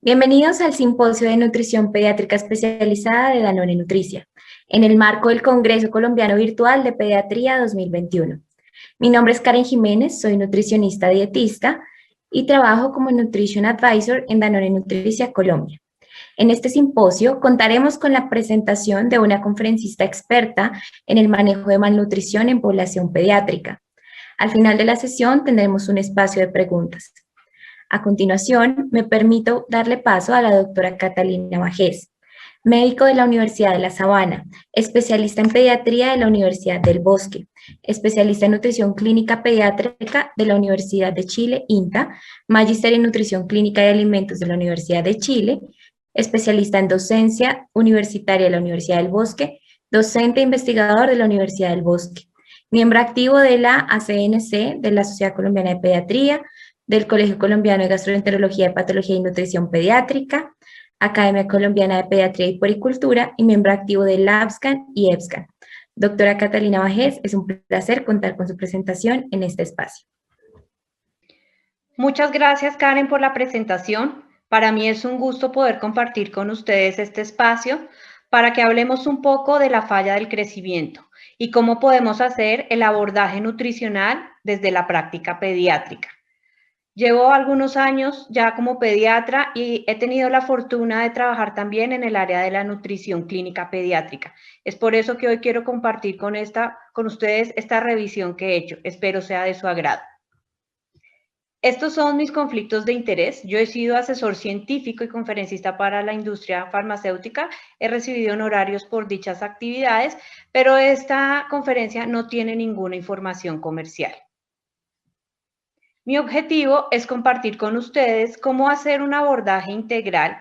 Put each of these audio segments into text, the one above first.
Bienvenidos al Simposio de Nutrición Pediátrica Especializada de Danone Nutricia, en el marco del Congreso Colombiano Virtual de Pediatría 2021. Mi nombre es Karen Jiménez, soy nutricionista dietista y trabajo como Nutrition Advisor en Danone Nutricia Colombia. En este simposio contaremos con la presentación de una conferencista experta en el manejo de malnutrición en población pediátrica. Al final de la sesión tendremos un espacio de preguntas. A continuación, me permito darle paso a la doctora Catalina Bajés, médico de la Universidad de La Sabana, especialista en pediatría de la Universidad del Bosque, especialista en nutrición clínica pediátrica de la Universidad de Chile, INTA, magíster en nutrición clínica y alimentos de la Universidad de Chile, especialista en docencia universitaria de la Universidad del Bosque, docente e investigador de la Universidad del Bosque, miembro activo de la ACNC, de la Sociedad Colombiana de Pediatría, del Colegio Colombiano de Gastroenterología, Patología y Nutrición Pediátrica, Academia Colombiana de Pediatría y Puericultura y miembro activo del LABSCAN y EBSCAN. Doctora Catalina Bajés, es un placer contar con su presentación en este espacio. Muchas gracias, Karen, por la presentación. Para mí es un gusto poder compartir con ustedes este espacio para que hablemos un poco de la falla del crecimiento y cómo podemos hacer el abordaje nutricional desde la práctica pediátrica. Llevo algunos años ya como pediatra y he tenido la fortuna de trabajar también en el área de la nutrición clínica pediátrica. Es por eso que hoy quiero compartir con ustedes esta revisión que he hecho. Espero sea de su agrado. Estos son mis conflictos de interés. Yo he sido asesor científico y conferencista para la industria farmacéutica. He recibido honorarios por dichas actividades, pero esta conferencia no tiene ninguna información comercial. Mi objetivo es compartir con ustedes cómo hacer un abordaje integral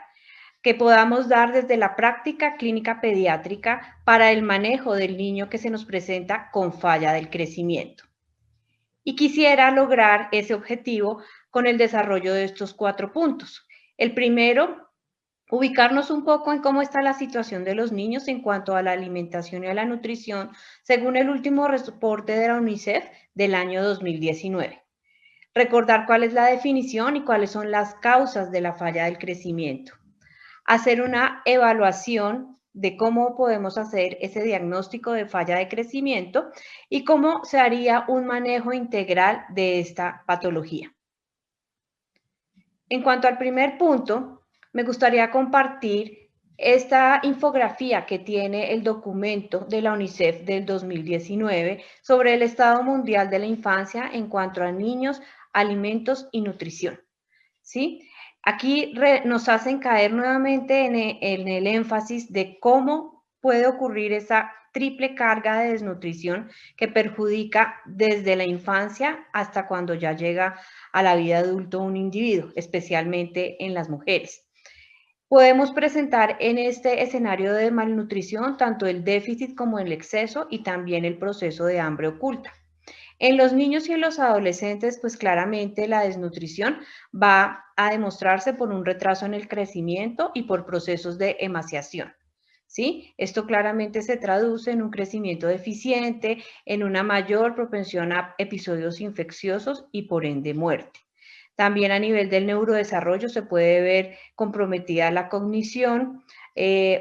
que podamos dar desde la práctica clínica pediátrica para el manejo del niño que se nos presenta con falla del crecimiento. Y quisiera lograr ese objetivo con el desarrollo de estos 4 puntos. El primero, ubicarnos un poco en cómo está la situación de los niños en cuanto a la alimentación y a la nutrición, según el último reporte de la UNICEF del año 2019. Recordar cuál es la definición y cuáles son las causas de la falla del crecimiento. Hacer una evaluación de cómo podemos hacer ese diagnóstico de falla de crecimiento y cómo se haría un manejo integral de esta patología. En cuanto al primer punto, me gustaría compartir esta infografía que tiene el documento de la UNICEF del 2019 sobre el estado mundial de la infancia en cuanto a niños, alimentos y nutrición. ¿Sí? Aquí nos hacen caer nuevamente en el énfasis de cómo puede ocurrir esa triple carga de desnutrición que perjudica desde la infancia hasta cuando ya llega a la vida adulta un individuo, especialmente en las mujeres. Podemos presentar en este escenario de malnutrición tanto el déficit como el exceso y también el proceso de hambre oculta. En los niños y en los adolescentes, pues claramente la desnutrición va a demostrarse por un retraso en el crecimiento y por procesos de emaciación. ¿Sí? Esto claramente se traduce en un crecimiento deficiente, en una mayor propensión a episodios infecciosos y por ende muerte. También a nivel del neurodesarrollo se puede ver comprometida la cognición,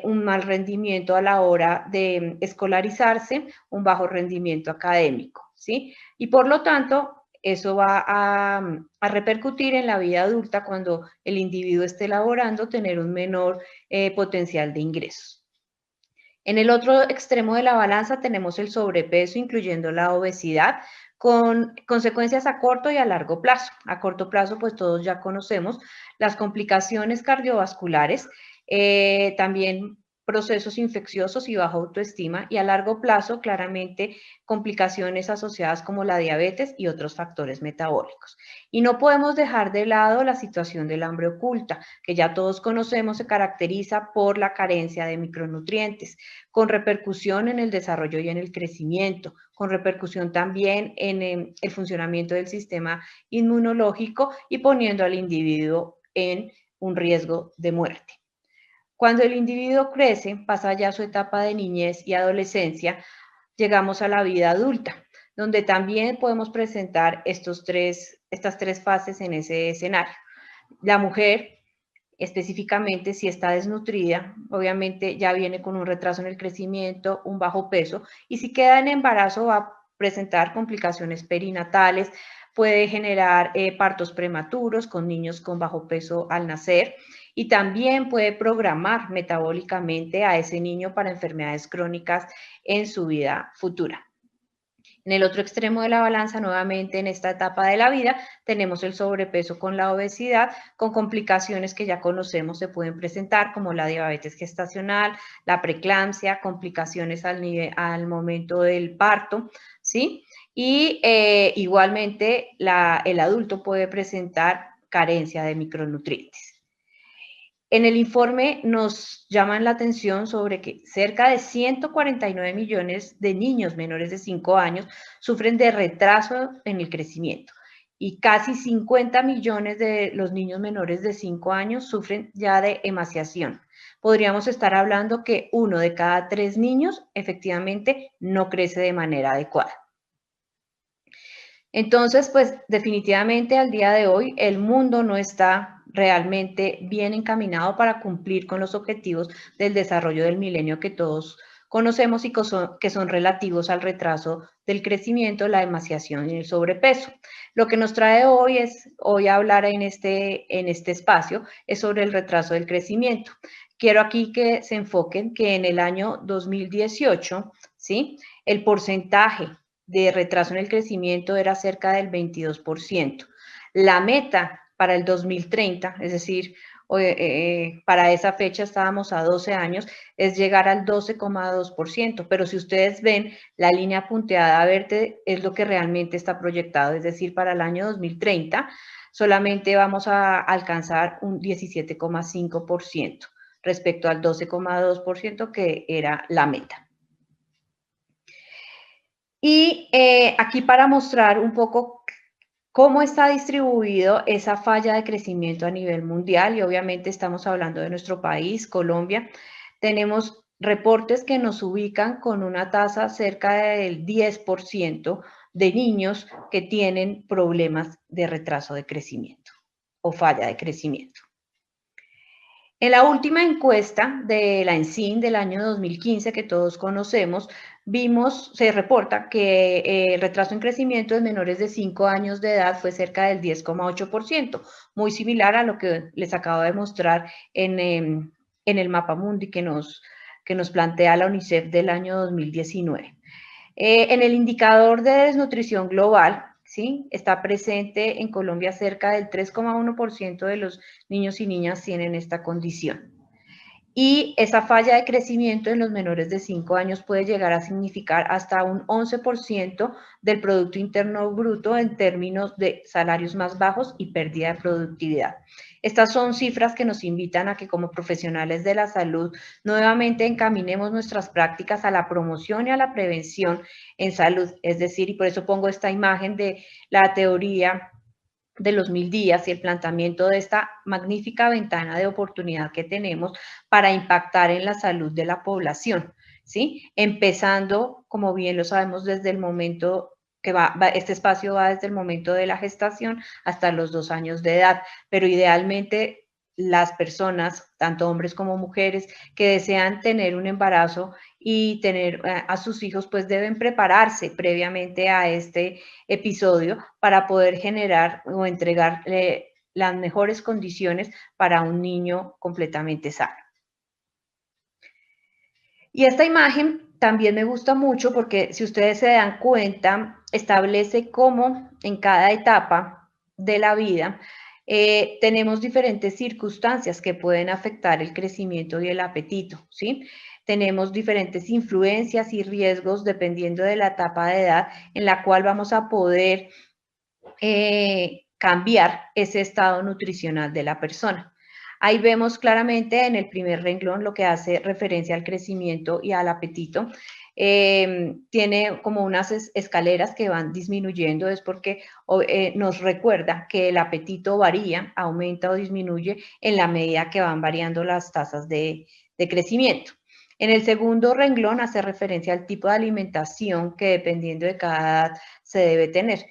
un mal rendimiento a la hora de escolarizarse, un bajo rendimiento académico, ¿sí? Y por lo tanto, eso va a repercutir en la vida adulta cuando el individuo esté laborando, tener un menor potencial de ingresos. En el otro extremo de la balanza tenemos el sobrepeso, incluyendo la obesidad, con consecuencias a corto y a largo plazo. A corto plazo, pues todos ya conocemos las complicaciones cardiovasculares, también procesos infecciosos y baja autoestima, y a largo plazo, claramente, complicaciones asociadas como la diabetes y otros factores metabólicos. Y no podemos dejar de lado la situación del hambre oculta, que ya todos conocemos, se caracteriza por la carencia de micronutrientes, con repercusión en el desarrollo y en el crecimiento, con repercusión también en el funcionamiento del sistema inmunológico y poniendo al individuo en un riesgo de muerte. Cuando el individuo crece, pasa ya su etapa de niñez y adolescencia, llegamos a la vida adulta, donde también podemos presentar estas tres fases en ese escenario. La mujer específicamente si está desnutrida, obviamente ya viene con un retraso en el crecimiento, un bajo peso, y si queda en embarazo va a presentar complicaciones perinatales, puede generar partos prematuros con niños con bajo peso al nacer, y también puede programar metabólicamente a ese niño para enfermedades crónicas en su vida futura. En el otro extremo de la balanza, nuevamente en esta etapa de la vida, tenemos el sobrepeso con la obesidad, con complicaciones que ya conocemos se pueden presentar, como la diabetes gestacional, la preeclampsia, complicaciones al momento del parto, ¿sí? Y igualmente el adulto puede presentar carencia de micronutrientes. En el informe nos llaman la atención sobre que cerca de 149 millones de niños menores de 5 años sufren de retraso en el crecimiento y casi 50 millones de los niños menores de 5 años sufren ya de emaciación. Podríamos estar hablando que 1 de cada 3 niños efectivamente no crece de manera adecuada. Entonces, pues definitivamente al día de hoy el mundo no está realmente bien encaminado para cumplir con los objetivos del desarrollo del milenio que todos conocemos y que son relativos al retraso del crecimiento, la emaciación y el sobrepeso. Lo que nos trae hoy a hablar en este espacio es sobre el retraso del crecimiento. Quiero aquí que se enfoquen que en el año 2018, ¿sí? El porcentaje de retraso en el crecimiento era cerca del 22%. La meta para el 2030, es decir, para esa fecha estábamos a 12 años, es llegar al 12,2%, pero si ustedes ven, la línea punteada verde es lo que realmente está proyectado, es decir, para el año 2030 solamente vamos a alcanzar un 17,5% respecto al 12,2% que era la meta. Y aquí para mostrar un poco cómo está distribuido esa falla de crecimiento a nivel mundial, y obviamente estamos hablando de nuestro país, Colombia, tenemos reportes que nos ubican con una tasa cerca del 10% de niños que tienen problemas de retraso de crecimiento o falla de crecimiento. En la última encuesta de la ENSIN del año 2015, que todos conocemos, se reporta que el retraso en crecimiento de menores de 5 años de edad fue cerca del 10,8%, muy similar a lo que les acabo de mostrar en el mapa mundi que nos plantea la UNICEF del año 2019. En el indicador de desnutrición global, ¿sí? Está presente en Colombia cerca del 3,1% de los niños y niñas tienen esta condición. Y esa falla de crecimiento en los menores de 5 años puede llegar a significar hasta un 11% del Producto Interno Bruto en términos de salarios más bajos y pérdida de productividad. Estas son cifras que nos invitan a que como profesionales de la salud nuevamente encaminemos nuestras prácticas a la promoción y a la prevención en salud. Es decir, y por eso pongo esta imagen de la teoría de los 1000 días y el planteamiento de esta magnífica ventana de oportunidad que tenemos para impactar en la salud de la población, ¿sí? Empezando, como bien lo sabemos, desde el momento que este espacio va desde el momento de la gestación hasta los 2 años de edad, pero idealmente las personas, tanto hombres como mujeres, que desean tener un embarazo y tener a sus hijos, pues deben prepararse previamente a este episodio para poder generar o entregar las mejores condiciones para un niño completamente sano. Y esta imagen también me gusta mucho porque si ustedes se dan cuenta, establece cómo en cada etapa de la vida tenemos diferentes circunstancias que pueden afectar el crecimiento y el apetito, ¿sí? Tenemos diferentes influencias y riesgos dependiendo de la etapa de edad en la cual vamos a poder cambiar ese estado nutricional de la persona. Ahí vemos claramente en el primer renglón lo que hace referencia al crecimiento y al apetito. Tiene como unas escaleras que van disminuyendo, es porque nos recuerda que el apetito varía, aumenta o disminuye en la medida que van variando las tasas de crecimiento. En el segundo renglón hace referencia al tipo de alimentación que dependiendo de cada edad se debe tener.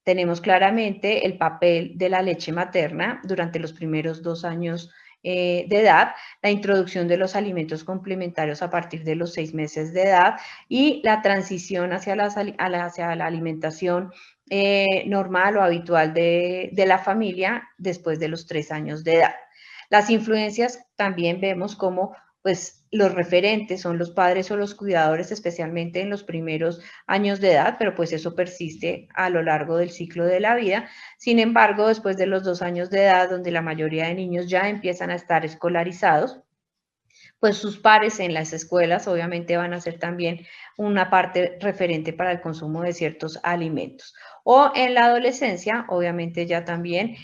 Tenemos claramente el papel de la leche materna durante los primeros 2 años de edad, la introducción de los alimentos complementarios a partir de los 6 meses de edad y la transición hacia la alimentación normal o habitual de la familia después de los 3 años de edad. Las influencias también vemos como pues los referentes son los padres o los cuidadores, especialmente en los primeros años de edad, pero pues eso persiste a lo largo del ciclo de la vida. Sin embargo, después de los 2 años de edad, donde la mayoría de niños ya empiezan a estar escolarizados, pues sus pares en las escuelas obviamente van a ser también una parte referente para el consumo de ciertos alimentos. O en la adolescencia, obviamente ya también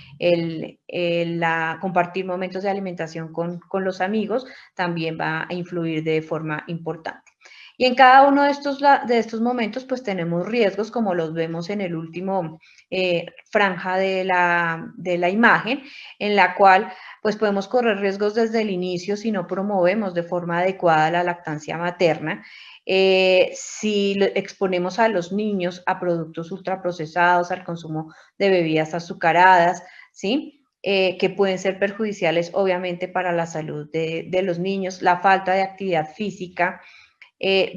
compartir momentos de alimentación con los amigos también va a influir de forma importante. Y en cada uno de estos momentos, pues tenemos riesgos, como los vemos en el último franja de la imagen, en la cual pues podemos correr riesgos desde el inicio si no promovemos de forma adecuada la lactancia materna. Si exponemos a los niños a productos ultraprocesados, al consumo de bebidas azucaradas, ¿sí? Que pueden ser perjudiciales obviamente para la salud de los niños, la falta de actividad física,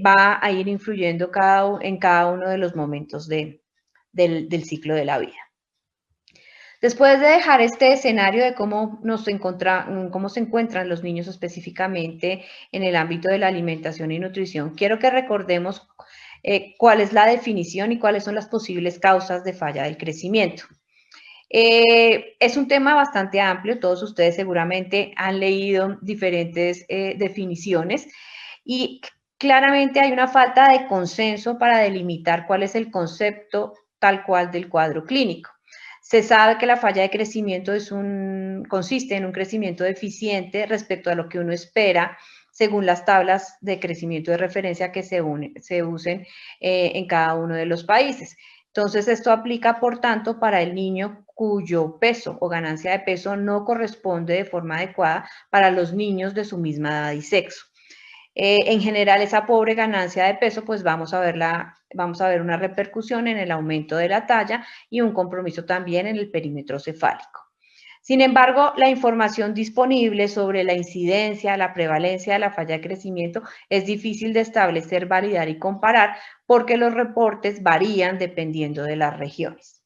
va a ir influyendo en cada uno de los momentos del ciclo de la vida. Después de dejar este escenario de cómo se encuentran los niños específicamente en el ámbito de la alimentación y nutrición, quiero que recordemos cuál es la definición y cuáles son las posibles causas de falla del crecimiento. Es un tema bastante amplio, todos ustedes seguramente han leído diferentes definiciones y claramente hay una falta de consenso para delimitar cuál es el concepto tal cual del cuadro clínico. Se sabe que la falla de crecimiento consiste en un crecimiento deficiente respecto a lo que uno espera según las tablas de crecimiento de referencia que se usen en cada uno de los países. Entonces, esto aplica, por tanto, para el niño cuyo peso o ganancia de peso no corresponde de forma adecuada para los niños de su misma edad y sexo. En general, esa pobre ganancia de peso, pues vamos a ver una repercusión en el aumento de la talla y un compromiso también en el perímetro cefálico. Sin embargo, la información disponible sobre la incidencia, la prevalencia de la falla de crecimiento es difícil de establecer, validar y comparar porque los reportes varían dependiendo de las regiones.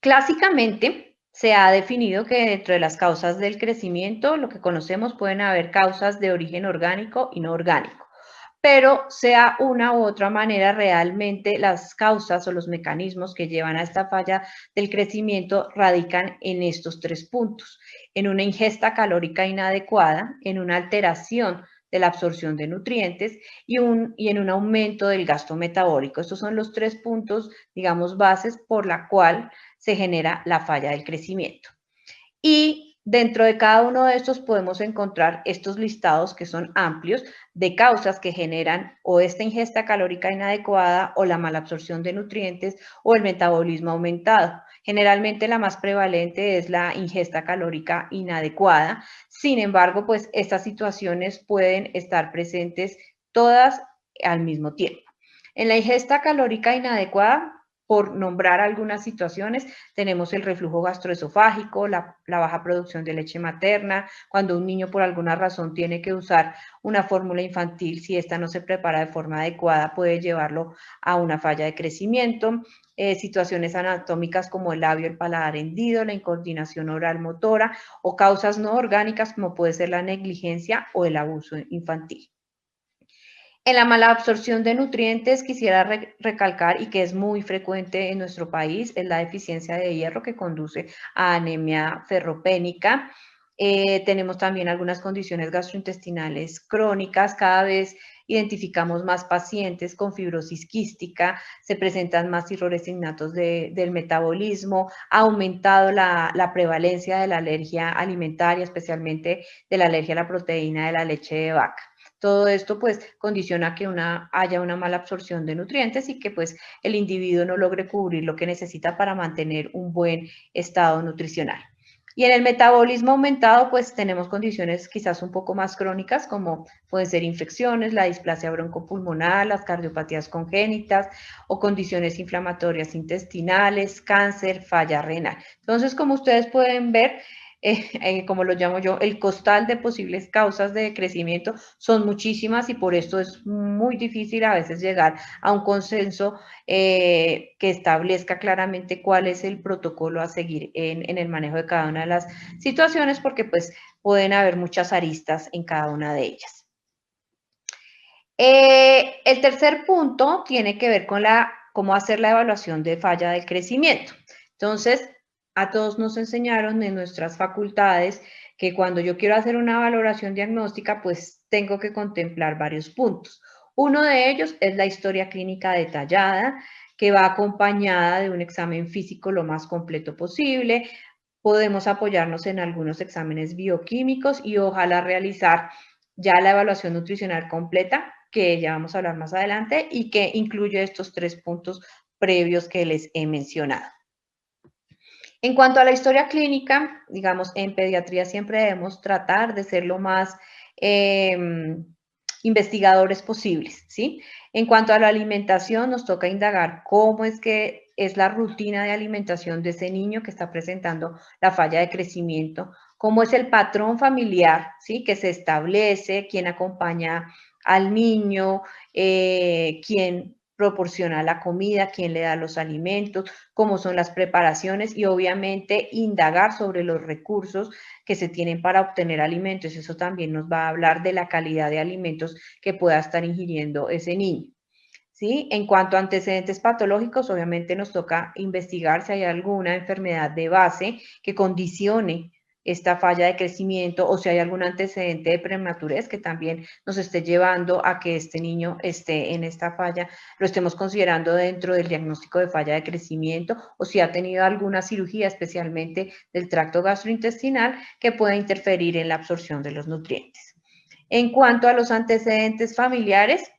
Clásicamente, se ha definido que dentro de las causas del crecimiento, lo que conocemos pueden haber causas de origen orgánico y no orgánico, pero sea una u otra manera, realmente las causas o los mecanismos que llevan a esta falla del crecimiento radican en estos 3 puntos: en una ingesta calórica inadecuada, en una alteración de la absorción de nutrientes y en un aumento del gasto metabólico. Estos son los 3 puntos, digamos, bases por la cual se genera la falla del crecimiento. Y dentro de cada uno de estos podemos encontrar estos listados que son amplios de causas que generan o esta ingesta calórica inadecuada o la mala absorción de nutrientes o el metabolismo aumentado. Generalmente la más prevalente es la ingesta calórica inadecuada. Sin embargo, pues estas situaciones pueden estar presentes todas al mismo tiempo. En la ingesta calórica inadecuada, por nombrar algunas situaciones, tenemos el reflujo gastroesofágico, la baja producción de leche materna, cuando un niño por alguna razón tiene que usar una fórmula infantil, si esta no se prepara de forma adecuada, puede llevarlo a una falla de crecimiento. Situaciones anatómicas como el labio, el paladar hendido, la incoordinación oral motora o causas no orgánicas como puede ser la negligencia o el abuso infantil. En la mala absorción de nutrientes, quisiera recalcar, y que es muy frecuente en nuestro país, es la deficiencia de hierro que conduce a anemia ferropénica. Tenemos también algunas condiciones gastrointestinales crónicas. Cada vez identificamos más pacientes con fibrosis quística, se presentan más errores innatos del metabolismo, ha aumentado la prevalencia de la alergia alimentaria, especialmente de la alergia a la proteína de la leche de vaca. Todo esto pues condiciona que haya una mala absorción de nutrientes y que pues el individuo no logre cubrir lo que necesita para mantener un buen estado nutricional. Y en el metabolismo aumentado, pues tenemos condiciones quizás un poco más crónicas, como pueden ser infecciones, la displasia broncopulmonar, las cardiopatías congénitas o condiciones inflamatorias intestinales, cáncer, falla renal. Entonces, como ustedes pueden ver, como lo llamo yo, el costal de posibles causas de crecimiento son muchísimas y por esto es muy difícil a veces llegar a un consenso que establezca claramente cuál es el protocolo a seguir en el manejo de cada una de las situaciones, porque pues pueden haber muchas aristas en cada una de ellas. El tercer punto tiene que ver con cómo hacer la evaluación de falla del crecimiento. Entonces, a todos nos enseñaron en nuestras facultades que cuando yo quiero hacer una valoración diagnóstica, pues tengo que contemplar varios puntos. Uno de ellos es la historia clínica detallada, que va acompañada de un examen físico lo más completo posible. Podemos apoyarnos en algunos exámenes bioquímicos y ojalá realizar ya la evaluación nutricional completa, que ya vamos a hablar más adelante, y que incluye estos 3 puntos previos que les he mencionado. En cuanto a la historia clínica, digamos, en pediatría siempre debemos tratar de ser lo más investigadores posibles, ¿sí? En cuanto a la alimentación, nos toca indagar cómo es que es la rutina de alimentación de ese niño que está presentando la falla de crecimiento, cómo es el patrón familiar, ¿sí? Que se establece, quién acompaña al niño, quién proporciona la comida, quién le da los alimentos, cómo son las preparaciones y obviamente indagar sobre los recursos que se tienen para obtener alimentos. Eso también nos va a hablar de la calidad de alimentos que pueda estar ingiriendo ese niño. ¿Sí? En cuanto a antecedentes patológicos, obviamente nos toca investigar si hay alguna enfermedad de base que condicione esta falla de crecimiento o si hay algún antecedente de prematurez que también nos esté llevando a que este niño esté en esta falla, lo estemos considerando dentro del diagnóstico de falla de crecimiento o si ha tenido alguna cirugía, especialmente del tracto gastrointestinal, que pueda interferir en la absorción de los nutrientes. En cuanto a los antecedentes familiares,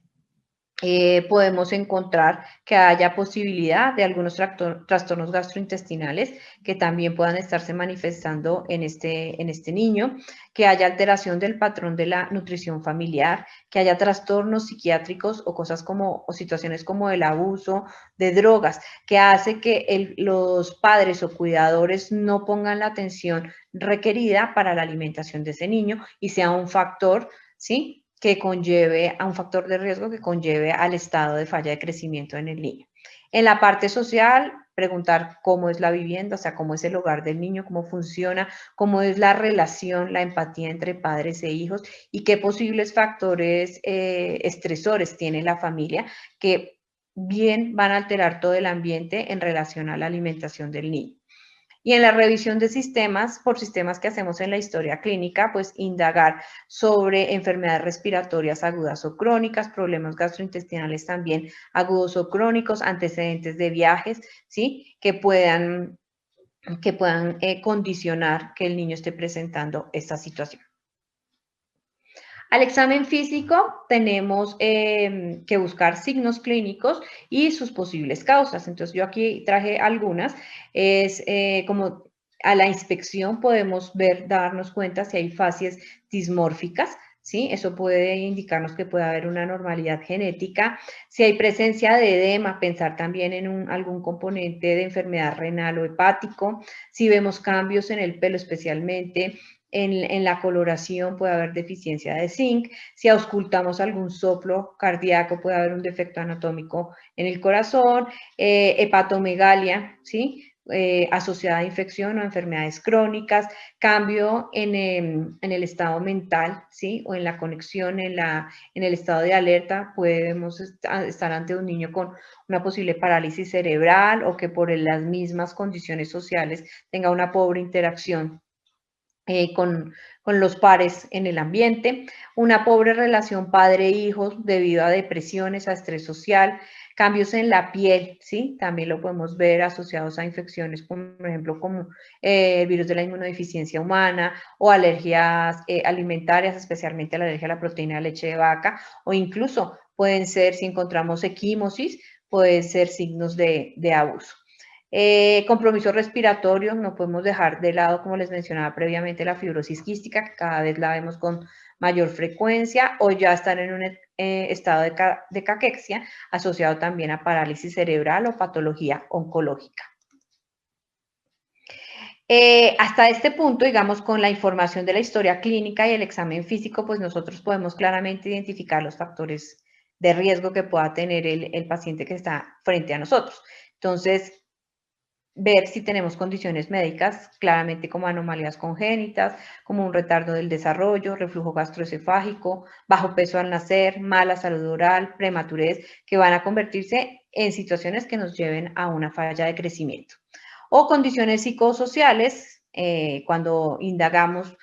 podemos encontrar que haya posibilidad de algunos trastornos gastrointestinales que también puedan estarse manifestando en este niño, que haya alteración del patrón de la nutrición familiar, que haya trastornos psiquiátricos o cosas como, o situaciones como el abuso de drogas, que hace que los padres o cuidadores no pongan la atención requerida para la alimentación de ese niño y sea un factor, ¿sí?, que conlleve a un factor de riesgo que conlleve al estado de falla de crecimiento en el niño. En la parte social, preguntar cómo es la vivienda, o sea, cómo es el hogar del niño, cómo funciona, cómo es la relación, la empatía entre padres e hijos y qué posibles factores estresores tiene la familia que bien van a alterar todo el ambiente en relación a la alimentación del niño. Y en la revisión de sistemas, por sistemas que hacemos en la historia clínica, pues indagar sobre enfermedades respiratorias agudas o crónicas, problemas gastrointestinales también agudos o crónicos, antecedentes de viajes, ¿sí? Que puedan condicionar que el niño esté presentando esta situación. Al examen físico tenemos que buscar signos clínicos y sus posibles causas. Entonces yo aquí traje algunas. Es como a la inspección podemos darnos cuenta si hay facies dismórficas, ¿sí? Eso puede indicarnos que puede haber una normalidad genética. Si hay presencia de edema, pensar también en algún componente de enfermedad renal o hepático. Si vemos cambios en el pelo especialmente, en la coloración puede haber deficiencia de zinc, si auscultamos algún soplo cardíaco puede haber un defecto anatómico en el corazón, hepatomegalia, ¿sí? Asociada a infección o enfermedades crónicas, cambio en el estado mental, ¿sí? O en la conexión, en el estado de alerta, podemos estar ante un niño con una posible parálisis cerebral o que por las mismas condiciones sociales tenga una pobre interacción con los pares en el ambiente, una pobre relación padre-hijo debido a depresiones, a estrés social, cambios en la piel, ¿sí? También lo podemos ver asociados a infecciones, como, por ejemplo, como el virus de la inmunodeficiencia humana o alergias alimentarias, especialmente la alergia a la proteína de leche de vaca, o incluso pueden ser, si encontramos equimosis, pueden ser signos de abuso. Compromiso respiratorio, no podemos dejar de lado, como les mencionaba previamente, la fibrosis quística, que cada vez la vemos con mayor frecuencia, o ya están en un estado de caquexia, asociado también a parálisis cerebral o patología oncológica. Hasta este punto, digamos, con la información de la historia clínica y el examen físico, pues nosotros podemos claramente identificar los factores de riesgo que pueda tener el paciente que está frente a nosotros. Entonces, ver si tenemos condiciones médicas, claramente como anomalías congénitas, como un retardo del desarrollo, reflujo gastroesofágico, bajo peso al nacer, mala salud oral, prematurez, que van a convertirse en situaciones que nos lleven a una falla de crecimiento. O condiciones psicosociales, cuando indagamos,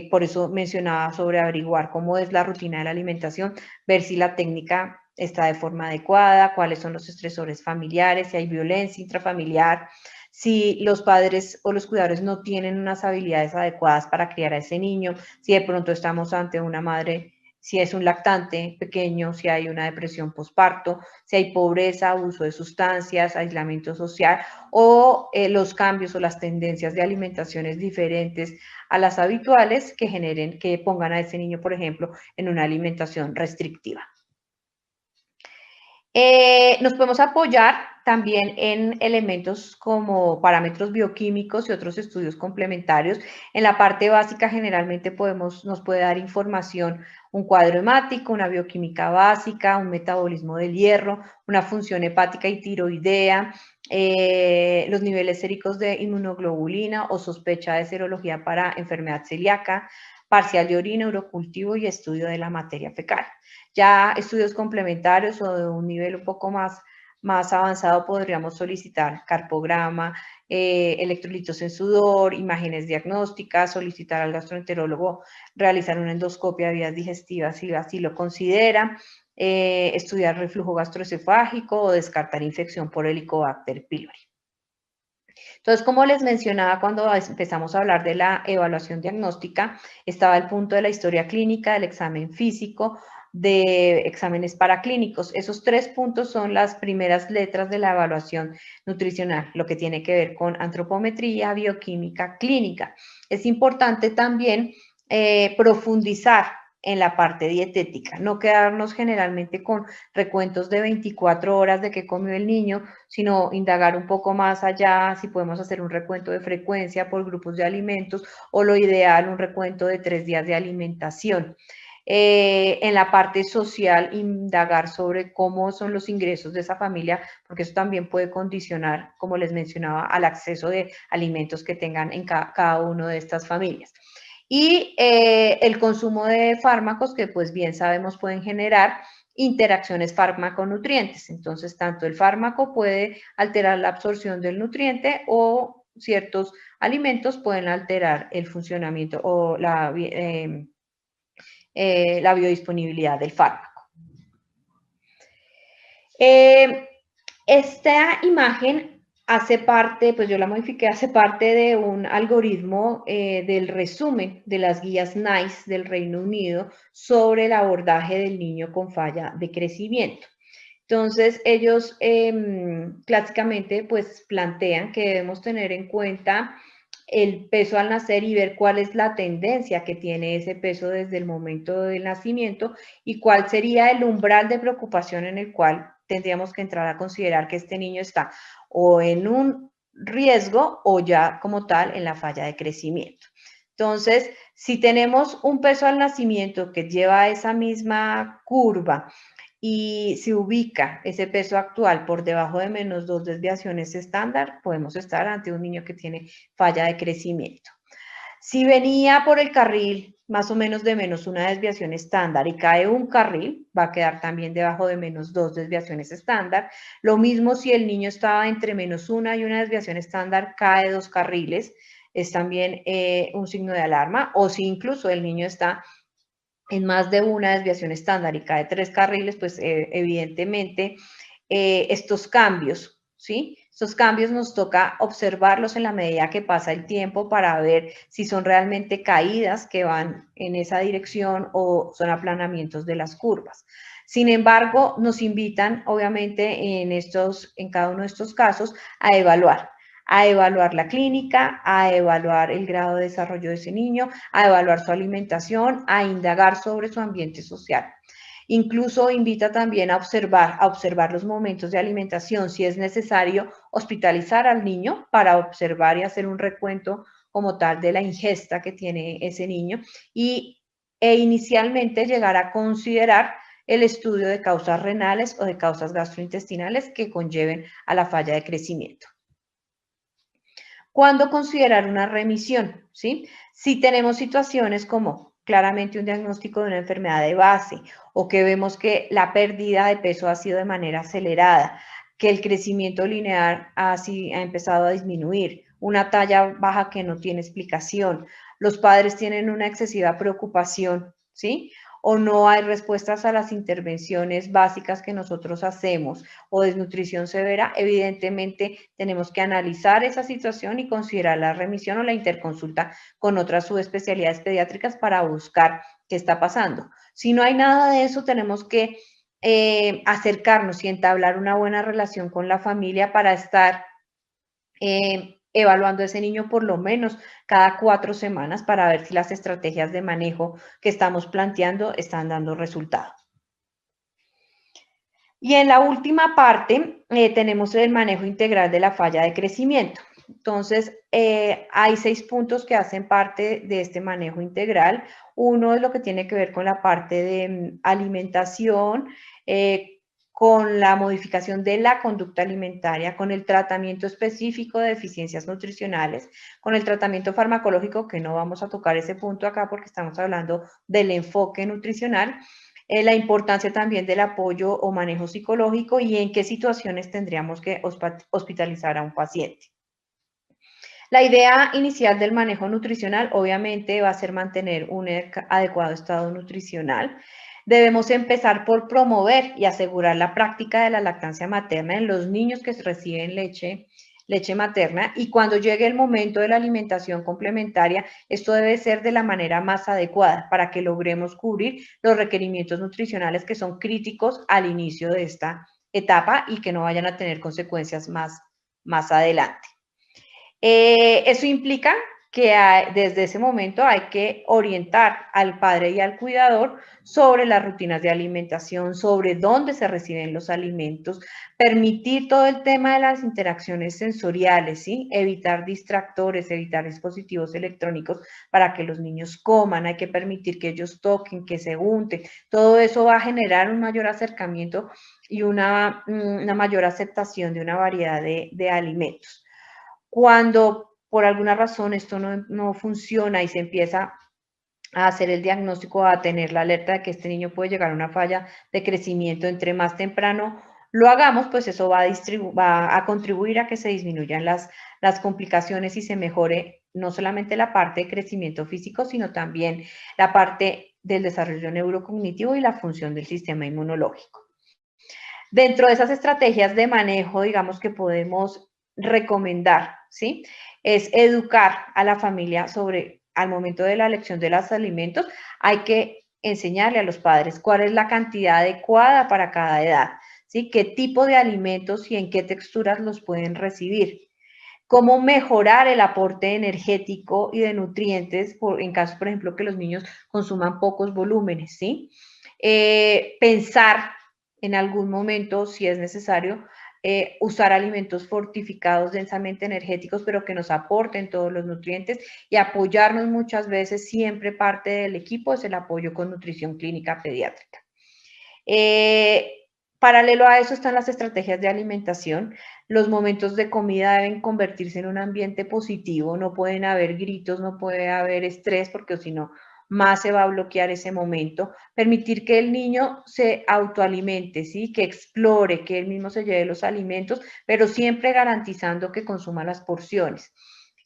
por eso mencionaba sobre averiguar cómo es la rutina de la alimentación, ver si la técnica está de forma adecuada, cuáles son los estresores familiares, si hay violencia intrafamiliar, si los padres o los cuidadores no tienen unas habilidades adecuadas para criar a ese niño, si de pronto estamos ante una madre, si es un lactante pequeño, si hay una depresión posparto, si hay pobreza, abuso de sustancias, aislamiento social o los cambios o las tendencias de alimentaciones diferentes a las habituales que generen, que pongan a ese niño, por ejemplo, en una alimentación restrictiva. Nos podemos apoyar también en elementos como parámetros bioquímicos y otros estudios complementarios. En la parte básica generalmente nos puede dar información un cuadro hemático, una bioquímica básica, un metabolismo del hierro, una función hepática y tiroidea, los niveles séricos de inmunoglobulina o sospecha de serología para enfermedad celíaca, parcial de orina, urocultivo y estudio de la materia fecal. Ya estudios complementarios o de un nivel un poco más avanzado podríamos solicitar carpograma, electrolitos en sudor, imágenes diagnósticas, solicitar al gastroenterólogo realizar una endoscopia de vías digestivas si así lo considera, estudiar reflujo gastroesofágico o descartar infección por Helicobacter pylori. Entonces, como les mencionaba cuando empezamos a hablar de la evaluación diagnóstica, estaba el punto de la historia clínica, del examen físico, de exámenes paraclínicos. Esos 3 puntos son las primeras letras de la evaluación nutricional, lo que tiene que ver con antropometría, bioquímica, clínica. Es importante también profundizar en la parte dietética, no quedarnos generalmente con recuentos de 24 horas de qué comió el niño, sino indagar un poco más allá, si podemos hacer un recuento de frecuencia por grupos de alimentos o lo ideal, un recuento de 3 días de alimentación. En la parte social, indagar sobre cómo son los ingresos de esa familia, porque eso también puede condicionar, como les mencionaba, al acceso de alimentos que tengan en cada una de estas familias. Y el consumo de fármacos que pues bien sabemos pueden generar interacciones fármaco-nutrientes. Entonces, tanto el fármaco puede alterar la absorción del nutriente o ciertos alimentos pueden alterar el funcionamiento o la biodisponibilidad del fármaco. Esta imagen hace parte, pues yo la modifiqué, hace parte de un algoritmo del resumen de las guías NICE del Reino Unido sobre el abordaje del niño con falla de crecimiento. Entonces, ellos clásicamente pues plantean que debemos tener en cuenta el peso al nacer y ver cuál es la tendencia que tiene ese peso desde el momento del nacimiento y cuál sería el umbral de preocupación en el cual tendríamos que entrar a considerar que este niño está o en un riesgo o ya como tal en la falla de crecimiento. Entonces, si tenemos un peso al nacimiento que lleva esa misma curva y se ubica ese peso actual por debajo de menos 2 desviaciones estándar, podemos estar ante un niño que tiene falla de crecimiento. Si venía por el carril más o menos de menos 1 desviación estándar y cae un carril, va a quedar también debajo de menos 2 desviaciones estándar. Lo mismo si el niño estaba entre menos 1 y 1 desviación estándar, cae 2 carriles, es también un signo de alarma. O si incluso el niño está en más de 1 desviación estándar y cae 3 carriles, pues evidentemente estos cambios, ¿sí? Estos cambios nos toca observarlos en la medida que pasa el tiempo para ver si son realmente caídas que van en esa dirección o son aplanamientos de las curvas. Sin embargo, nos invitan, obviamente, en cada uno de estos casos, a evaluar la clínica, a evaluar el grado de desarrollo de ese niño, a evaluar su alimentación, a indagar sobre su ambiente social. Incluso invita también a observar los momentos de alimentación, si es necesario hospitalizar al niño para observar y hacer un recuento como tal de la ingesta que tiene ese niño e inicialmente llegar a considerar el estudio de causas renales o de causas gastrointestinales que conlleven a la falla de crecimiento. ¿Cuándo considerar una remisión? ¿Sí? Si tenemos situaciones como claramente un diagnóstico de una enfermedad de base o que vemos que la pérdida de peso ha sido de manera acelerada, que el crecimiento lineal ha empezado a disminuir, una talla baja que no tiene explicación, los padres tienen una excesiva preocupación, ¿sí? O no hay respuestas a las intervenciones básicas que nosotros hacemos o desnutrición severa, evidentemente tenemos que analizar esa situación y considerar la remisión o la interconsulta con otras subespecialidades pediátricas para buscar qué está pasando. Si no hay nada de eso, tenemos que acercarnos y entablar una buena relación con la familia para estar evaluando a ese niño por lo menos cada 4 semanas para ver si las estrategias de manejo que estamos planteando están dando resultado. Y en la última parte tenemos el manejo integral de la falla de crecimiento. Entonces, hay 6 puntos que hacen parte de este manejo integral. Uno es lo que tiene que ver con la parte de alimentación, con la modificación de la conducta alimentaria, con el tratamiento específico de deficiencias nutricionales, con el tratamiento farmacológico, que no vamos a tocar ese punto acá porque estamos hablando del enfoque nutricional, la importancia también del apoyo o manejo psicológico y en qué situaciones tendríamos que hospitalizar a un paciente. La idea inicial del manejo nutricional obviamente va a ser mantener un adecuado estado nutricional. Debemos empezar por promover y asegurar la práctica de la lactancia materna en los niños que reciben leche materna, y cuando llegue el momento de la alimentación complementaria, esto debe ser de la manera más adecuada para que logremos cubrir los requerimientos nutricionales que son críticos al inicio de esta etapa y que no vayan a tener consecuencias más adelante. Eso implica que desde ese momento hay que orientar al padre y al cuidador sobre las rutinas de alimentación, sobre dónde se reciben los alimentos, permitir todo el tema de las interacciones sensoriales, ¿sí? Evitar distractores, evitar dispositivos electrónicos para que los niños coman, hay que permitir que ellos toquen, que se unten. Todo eso va a generar un mayor acercamiento y una mayor aceptación de una variedad de alimentos. Cuando por alguna razón esto no funciona y se empieza a hacer el diagnóstico, a tener la alerta de que este niño puede llegar a una falla de crecimiento, entre más temprano lo hagamos, pues eso va a contribuir a que se disminuyan las complicaciones y se mejore no solamente la parte de crecimiento físico, sino también la parte del desarrollo neurocognitivo y la función del sistema inmunológico. Dentro de esas estrategias de manejo, digamos que podemos recomendar, ¿sí? Es educar a la familia sobre, al momento de la elección de los alimentos, hay que enseñarle a los padres cuál es la cantidad adecuada para cada edad, ¿sí? Qué tipo de alimentos y en qué texturas los pueden recibir. Cómo mejorar el aporte energético y de nutrientes, en caso, por ejemplo, que los niños consuman pocos volúmenes, ¿sí? Pensar en algún momento, si es necesario, usar alimentos fortificados densamente energéticos, pero que nos aporten todos los nutrientes, y apoyarnos muchas veces, siempre parte del equipo es el apoyo con nutrición clínica pediátrica. Paralelo a eso están las estrategias de alimentación. Los momentos de comida deben convertirse en un ambiente positivo, no pueden haber gritos, no puede haber estrés, porque si no, más se va a bloquear ese momento. Permitir que el niño se autoalimente, ¿sí? Que explore, que él mismo se lleve los alimentos, pero siempre garantizando que consuma las porciones.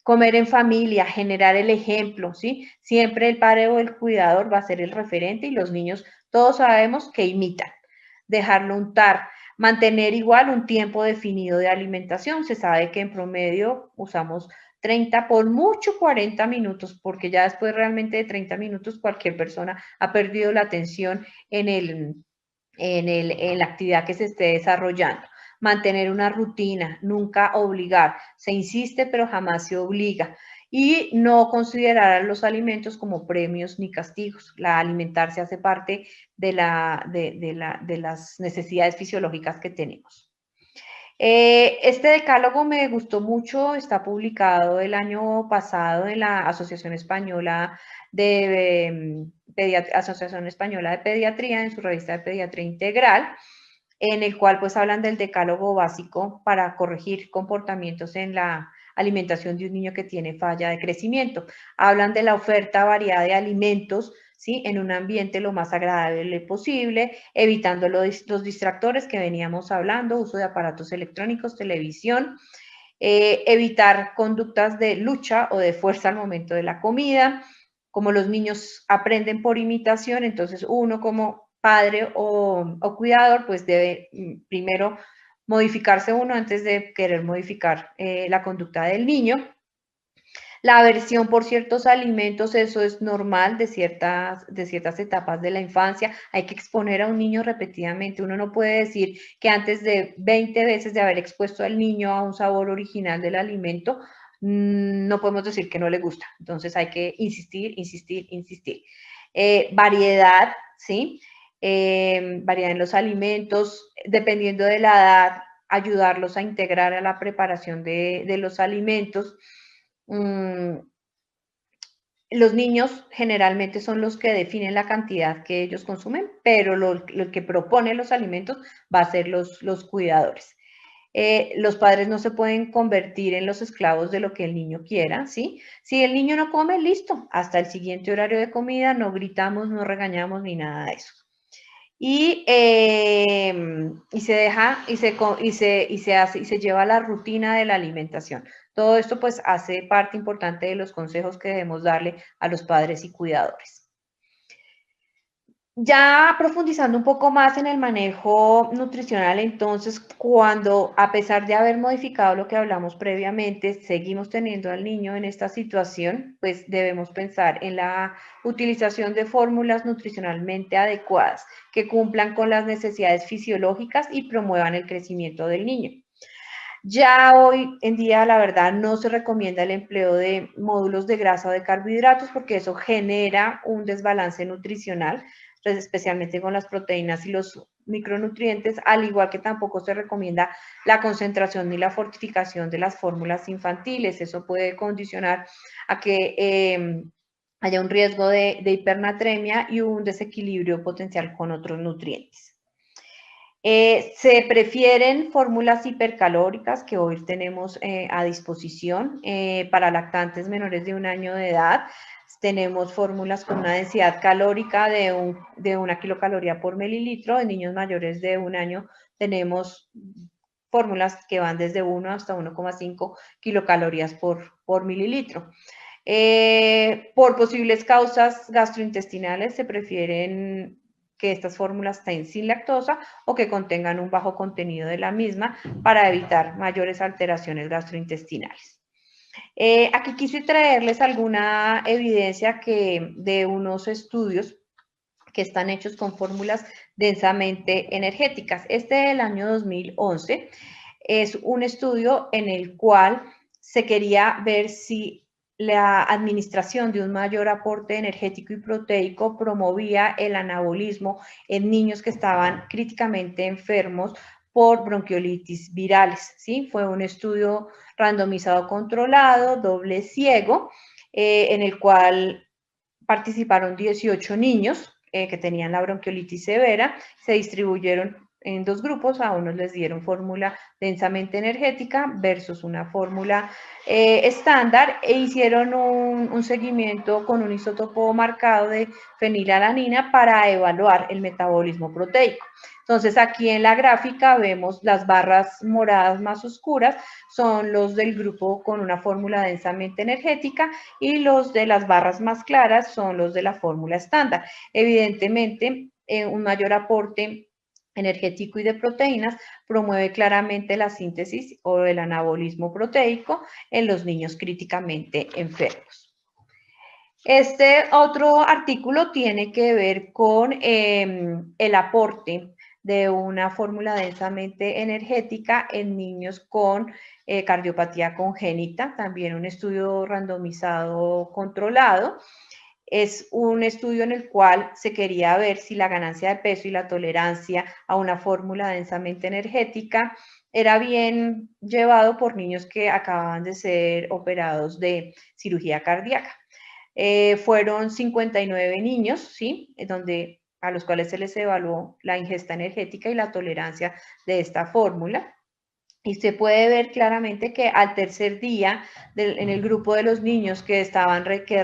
Comer en familia, generar el ejemplo, ¿sí? Siempre el padre o el cuidador va a ser el referente y los niños todos sabemos que imitan. Dejarlo untar, mantener igual un tiempo definido de alimentación. Se sabe que en promedio usamos 30, por mucho 40 minutos, porque ya después realmente de 30 minutos cualquier persona ha perdido la atención en en la actividad que se esté desarrollando. Mantener una rutina, nunca obligar. Se insiste, pero jamás se obliga. Y no considerar a los alimentos como premios ni castigos. La alimentarse hace parte de las necesidades fisiológicas que tenemos. Este decálogo me gustó mucho, está publicado el año pasado en la Asociación Española de Pediatría, en su revista de Pediatría Integral, en el cual pues hablan del decálogo básico para corregir comportamientos en la alimentación de un niño que tiene falla de crecimiento. Hablan de la oferta variada de alimentos, ¿sí? En un ambiente lo más agradable posible, evitando los distractores que veníamos hablando, uso de aparatos electrónicos, televisión, evitar conductas de lucha o de fuerza al momento de la comida. Como los niños aprenden por imitación, entonces uno como padre o cuidador pues debe primero modificarse uno antes de querer modificar la conducta del niño. La aversión por ciertos alimentos, eso es normal de ciertas etapas de la infancia. Hay que exponer a un niño repetidamente. Uno no puede decir que antes de 20 veces de haber expuesto al niño a un sabor original del alimento, no podemos decir que no le gusta. Entonces hay que insistir, insistir, insistir. Variedad, ¿sí? Variedad en los alimentos, dependiendo de la edad, ayudarlos a integrar a la preparación de los alimentos. Los niños generalmente son los que definen la cantidad que ellos consumen, pero lo que propone los alimentos va a ser los cuidadores. Los padres no se pueden convertir en los esclavos de lo que el niño quiera, ¿sí? Si el niño no come, listo, hasta el siguiente horario de comida, no gritamos, no regañamos ni nada de eso. Y se deja, y se lleva la rutina de la alimentación. Todo esto pues hace parte importante de los consejos que debemos darle a los padres y cuidadores. Ya profundizando un poco más en el manejo nutricional, entonces, cuando a pesar de haber modificado lo que hablamos previamente, seguimos teniendo al niño en esta situación, pues debemos pensar en la utilización de fórmulas nutricionalmente adecuadas que cumplan con las necesidades fisiológicas y promuevan el crecimiento del niño. Ya hoy en día, la verdad, no se recomienda el empleo de módulos de grasa o de carbohidratos porque eso genera un desbalance nutricional, especialmente con las proteínas y los micronutrientes, al igual que tampoco se recomienda la concentración ni la fortificación de las fórmulas infantiles. Eso puede condicionar a que haya un riesgo de hipernatremia y un desequilibrio potencial con otros nutrientes. Se prefieren fórmulas hipercalóricas que hoy tenemos a disposición para lactantes menores de 1 año de edad. Tenemos fórmulas con una densidad calórica de 1 kilocaloría por mililitro. En niños mayores de 1 año tenemos fórmulas que van desde 1 hasta 1,5 kilocalorías por mililitro. Por posibles causas gastrointestinales se prefieren que estas fórmulas estén sin lactosa o que contengan un bajo contenido de la misma para evitar mayores alteraciones gastrointestinales. Aquí quise traerles alguna evidencia de unos estudios que están hechos con fórmulas densamente energéticas. Este del año 2011 es un estudio en el cual se quería ver si la administración de un mayor aporte energético y proteico promovía el anabolismo en niños que estaban críticamente enfermos por bronquiolitis virales, ¿sí? Fue un estudio randomizado controlado, doble ciego, en el cual participaron 18 niños que tenían la bronquiolitis severa, se distribuyeron en 2 grupos, a unos les dieron fórmula densamente energética versus una fórmula estándar e hicieron un seguimiento con un isótopo marcado de fenilalanina para evaluar el metabolismo proteico. Entonces aquí en la gráfica vemos las barras moradas más oscuras, son los del grupo con una fórmula densamente energética y los de las barras más claras son los de la fórmula estándar. Evidentemente, un mayor aporte energético y de proteínas promueve claramente la síntesis o el anabolismo proteico en los niños críticamente enfermos. Este otro artículo tiene que ver con el aporte de una fórmula densamente energética en niños con cardiopatía congénita, también un estudio randomizado controlado. Es un estudio en el cual se quería ver si la ganancia de peso y la tolerancia a una fórmula densamente energética era bien llevado por niños que acababan de ser operados de cirugía cardíaca. Fueron 59 niños, ¿sí? A los cuales se les evaluó la ingesta energética y la tolerancia de esta fórmula. Y se puede ver claramente que al tercer día, en el grupo de los niños que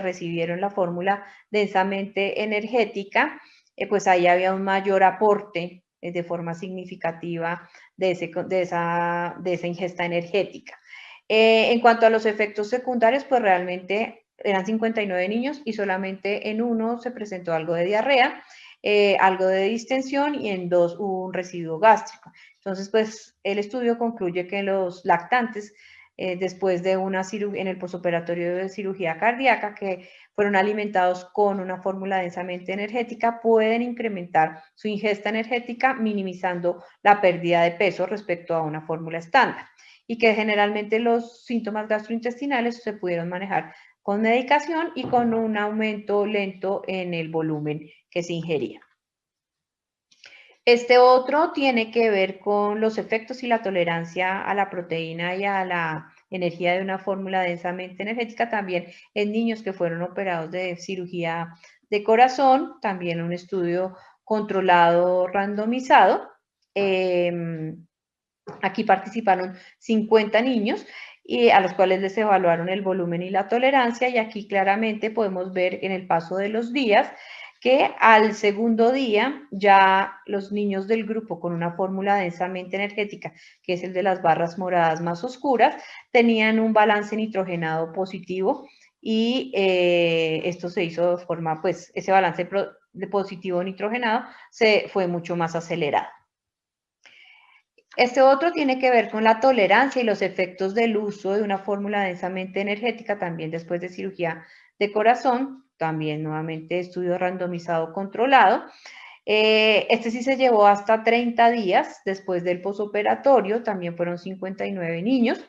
recibieron la fórmula densamente energética, pues ahí había un mayor aporte de forma significativa de esa ingesta energética. En cuanto a los efectos secundarios, pues realmente eran 59 niños y solamente en uno se presentó algo de diarrea, algo de distensión y en 2 hubo un residuo gástrico. Entonces, pues el estudio concluye que los lactantes, después de una cirugía, en el posoperatorio de cirugía cardíaca, que fueron alimentados con una fórmula densamente energética, pueden incrementar su ingesta energética, minimizando la pérdida de peso respecto a una fórmula estándar. Y que generalmente los síntomas gastrointestinales se pudieron manejar con medicación y con un aumento lento en el volumen que se ingería. Este otro tiene que ver con los efectos y la tolerancia a la proteína y a la energía de una fórmula densamente energética, también en niños que fueron operados de cirugía de corazón, también un estudio controlado randomizado. Aquí participaron 50 niños y a los cuales les evaluaron el volumen y la tolerancia, y aquí claramente podemos ver en el paso de los días que al segundo día ya los niños del grupo con una fórmula densamente energética, que es el de las barras moradas más oscuras, tenían un balance nitrogenado positivo y esto se hizo de forma, pues ese balance de positivo nitrogenado fue mucho más acelerado. Este otro tiene que ver con la tolerancia y los efectos del uso de una fórmula densamente energética también después de cirugía de corazón, también nuevamente estudio randomizado controlado. Este sí se llevó hasta 30 días después del posoperatorio, también fueron 59 niños.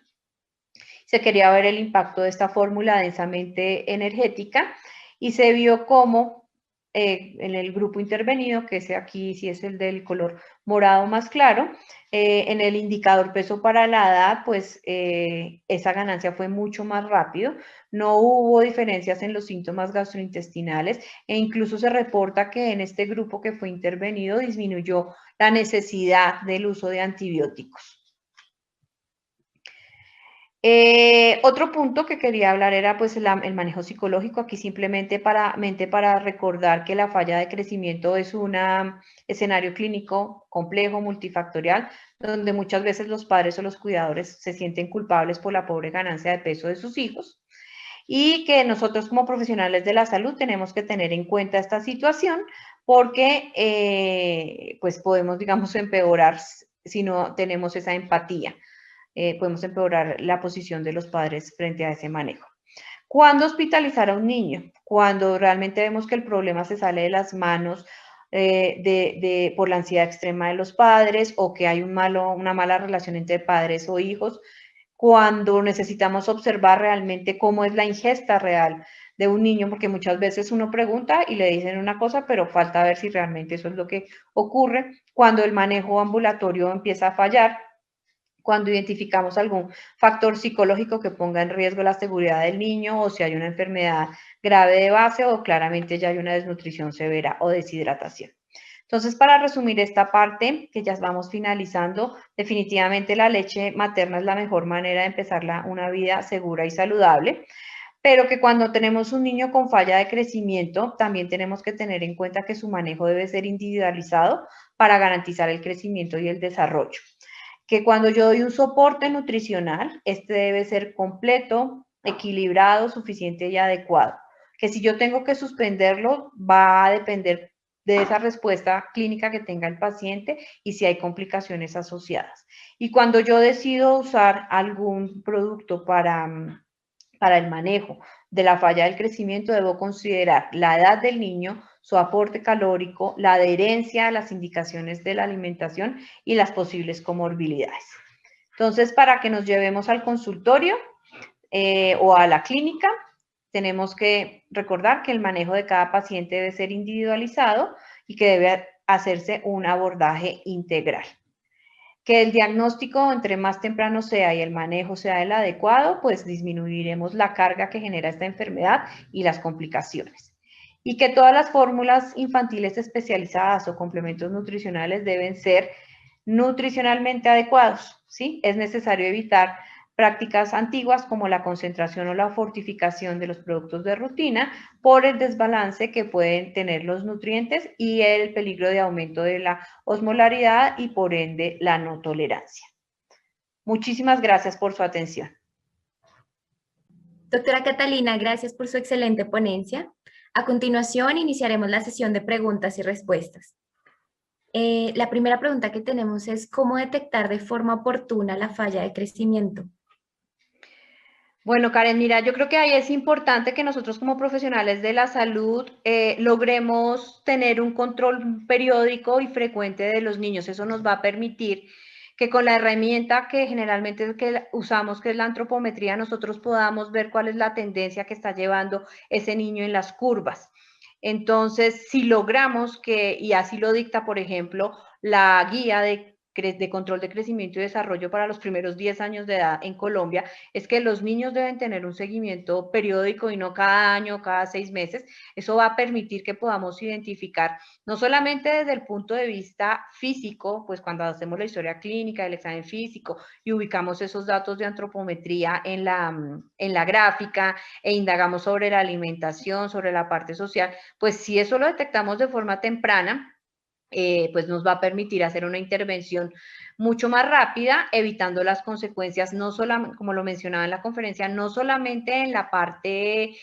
Se quería ver el impacto de esta fórmula densamente energética y se vio cómo en el grupo intervenido, que ese aquí sí es el del color morado más claro, en el indicador peso para la edad, pues esa ganancia fue mucho más rápido, no hubo diferencias en los síntomas gastrointestinales e incluso se reporta que en este grupo que fue intervenido disminuyó la necesidad del uso de antibióticos. Otro punto que quería hablar era pues el manejo psicológico, aquí simplemente para recordar que la falla de crecimiento es un escenario clínico complejo, multifactorial, donde muchas veces los padres o los cuidadores se sienten culpables por la pobre ganancia de peso de sus hijos y que nosotros como profesionales de la salud tenemos que tener en cuenta esta situación porque pues podemos, digamos, empeorar si no tenemos esa empatía. Podemos empeorar la posición de los padres frente a ese manejo. ¿Cuándo hospitalizar a un niño? Cuando realmente vemos que el problema se sale de las manos por la ansiedad extrema de los padres o que hay una mala relación entre padres o hijos, cuando necesitamos observar realmente cómo es la ingesta real de un niño, porque muchas veces uno pregunta y le dicen una cosa, pero falta ver si realmente eso es lo que ocurre, cuando el manejo ambulatorio empieza a fallar, cuando identificamos algún factor psicológico que ponga en riesgo la seguridad del niño o si hay una enfermedad grave de base o claramente ya hay una desnutrición severa o deshidratación. Entonces, para resumir esta parte, que ya vamos finalizando, definitivamente la leche materna es la mejor manera de empezar una vida segura y saludable, pero que cuando tenemos un niño con falla de crecimiento, también tenemos que tener en cuenta que su manejo debe ser individualizado para garantizar el crecimiento y el desarrollo. Que cuando yo doy un soporte nutricional, este debe ser completo, equilibrado, suficiente y adecuado. Que si yo tengo que suspenderlo, va a depender de esa respuesta clínica que tenga el paciente y si hay complicaciones asociadas. Y cuando yo decido usar algún producto para el manejo de la falla del crecimiento, debo considerar la edad del niño, su aporte calórico, la adherencia a las indicaciones de la alimentación y las posibles comorbilidades. Entonces, para que nos llevemos al consultorio o a la clínica, tenemos que recordar que el manejo de cada paciente debe ser individualizado y que debe hacerse un abordaje integral. Que el diagnóstico entre más temprano sea y el manejo sea el adecuado, pues disminuiremos la carga que genera esta enfermedad y las complicaciones. Y que todas las fórmulas infantiles especializadas o complementos nutricionales deben ser nutricionalmente adecuados, ¿sí? Es necesario evitar prácticas antiguas como la concentración o la fortificación de los productos de rutina por el desbalance que pueden tener los nutrientes y el peligro de aumento de la osmolaridad y por ende la no tolerancia. Muchísimas gracias por su atención. Doctora Catalina, gracias por su excelente ponencia. A continuación, iniciaremos la sesión de preguntas y respuestas. La primera pregunta que tenemos es ¿cómo detectar de forma oportuna la falla de crecimiento? Bueno, Karen, mira, yo creo que ahí es importante que nosotros como profesionales de la salud logremos tener un control periódico y frecuente de los niños. Eso nos va a permitir que con la herramienta que generalmente usamos, que es la antropometría, nosotros podamos ver cuál es la tendencia que está llevando ese niño en las curvas. Entonces, si logramos que, y así lo dicta, por ejemplo, la guía de control de crecimiento y desarrollo para los primeros 10 años de edad en Colombia, es que los niños deben tener un seguimiento periódico y no cada año, cada 6 meses. Eso va a permitir que podamos identificar, no solamente desde el punto de vista físico, pues cuando hacemos la historia clínica, el examen físico y ubicamos esos datos de antropometría en la gráfica e indagamos sobre la alimentación, sobre la parte social, pues si eso lo detectamos de forma temprana, pues nos va a permitir hacer una intervención mucho más rápida, evitando las consecuencias, no solamente, como lo mencionaba en la conferencia, no solamente en la parte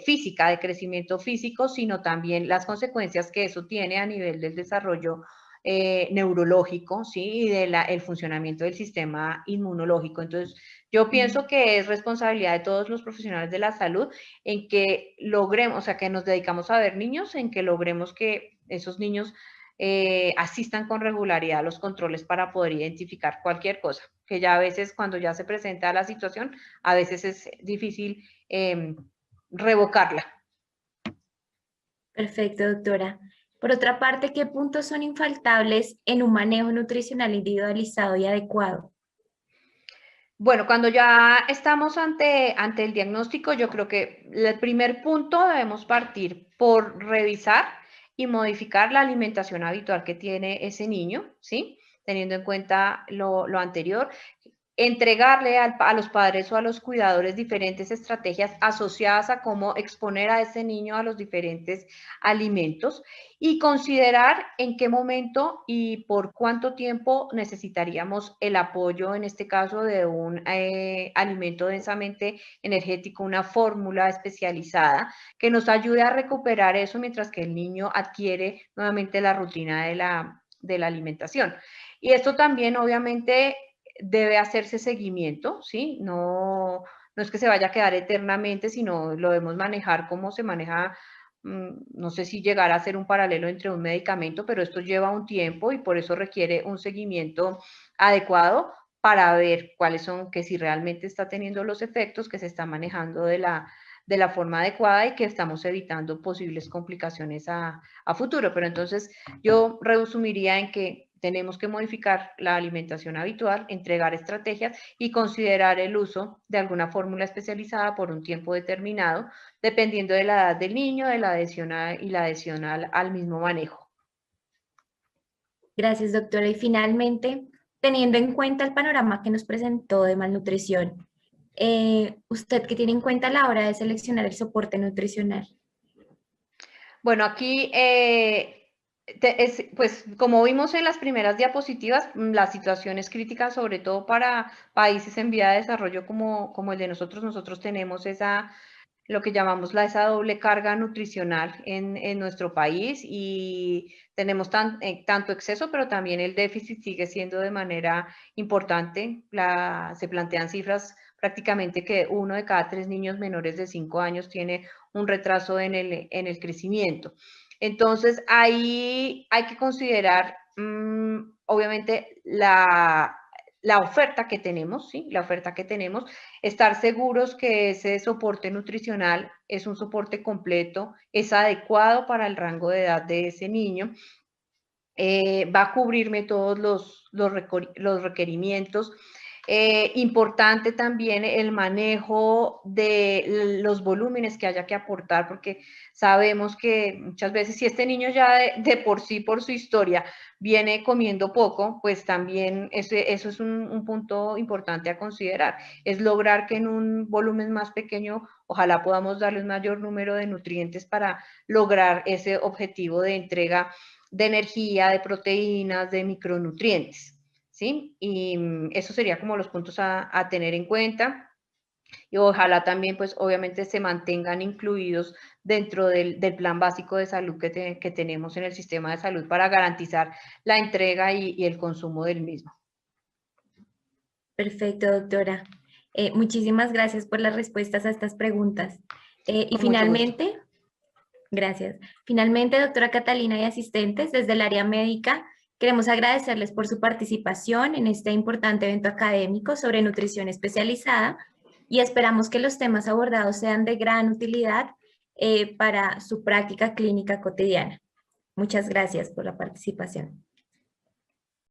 física, de crecimiento físico, sino también las consecuencias que eso tiene a nivel del desarrollo neurológico, ¿sí? Y el funcionamiento del sistema inmunológico. Entonces, yo pienso que es responsabilidad de todos los profesionales de la salud en que logremos, o sea, que nos dedicamos a ver niños, en que logremos que esos niños asistan con regularidad a los controles para poder identificar cualquier cosa, que ya a veces cuando ya se presenta la situación, a veces es difícil revocarla. Perfecto, doctora. Por otra parte, ¿qué puntos son infaltables en un manejo nutricional individualizado y adecuado? Bueno, cuando ya estamos ante el diagnóstico, yo creo que el primer punto debemos partir por revisar y modificar la alimentación habitual que tiene ese niño, ¿sí? Teniendo en cuenta lo anterior, entregarle a los padres o a los cuidadores diferentes estrategias asociadas a cómo exponer a ese niño a los diferentes alimentos y considerar en qué momento y por cuánto tiempo necesitaríamos el apoyo, en este caso, de un alimento densamente energético, una fórmula especializada que nos ayude a recuperar eso mientras que el niño adquiere nuevamente la rutina de la alimentación. Y esto también, obviamente, debe hacerse seguimiento, ¿sí? No es que se vaya a quedar eternamente, sino lo debemos manejar como se maneja, no sé si llegar a ser un paralelo entre un medicamento, pero esto lleva un tiempo y por eso requiere un seguimiento adecuado para ver cuáles son, que si realmente está teniendo los efectos, que se está manejando de la forma adecuada y que estamos evitando posibles complicaciones a futuro. Pero entonces yo resumiría en que tenemos que modificar la alimentación habitual, entregar estrategias y considerar el uso de alguna fórmula especializada por un tiempo determinado, dependiendo de la edad del niño, de la adhesión y la adhesión al mismo manejo. Gracias, doctora. Y finalmente, teniendo en cuenta el panorama que nos presentó de malnutrición, ¿usted qué tiene en cuenta a la hora de seleccionar el soporte nutricional? Bueno, aquí, pues como vimos en las primeras diapositivas, la situación es crítica, sobre todo para países en vía de desarrollo como el de nosotros. Nosotros tenemos lo que llamamos esa doble carga nutricional en nuestro país y tenemos tanto exceso, pero también el déficit sigue siendo de manera importante. Se plantean cifras prácticamente que 1 de cada 3 niños menores de 5 años tiene un retraso en el crecimiento. Entonces, ahí hay que considerar, obviamente, la oferta que tenemos, ¿sí? La oferta que tenemos, estar seguros que ese soporte nutricional es un soporte completo, es adecuado para el rango de edad de ese niño, va a cubrirme todos los requerimientos. Importante también el manejo de los volúmenes que haya que aportar, porque sabemos que muchas veces si este niño ya de por sí, por su historia, viene comiendo poco, pues también eso es un punto importante a considerar. Es lograr que en un volumen más pequeño, ojalá podamos darle un mayor número de nutrientes para lograr ese objetivo de entrega de energía, de proteínas, de micronutrientes, ¿sí? Y eso sería como los puntos a tener en cuenta. Y ojalá también, pues obviamente se mantengan incluidos dentro del plan básico de salud que tenemos en el sistema de salud para garantizar la entrega y el consumo del mismo. Perfecto, doctora. Muchísimas gracias por las respuestas a estas preguntas. Y Con mucho gusto. finalmente, gracias. Finalmente, doctora Catalina y asistentes, desde el área médica, queremos agradecerles por su participación en este importante evento académico sobre nutrición especializada y esperamos que los temas abordados sean de gran utilidad para su práctica clínica cotidiana. Muchas gracias por la participación.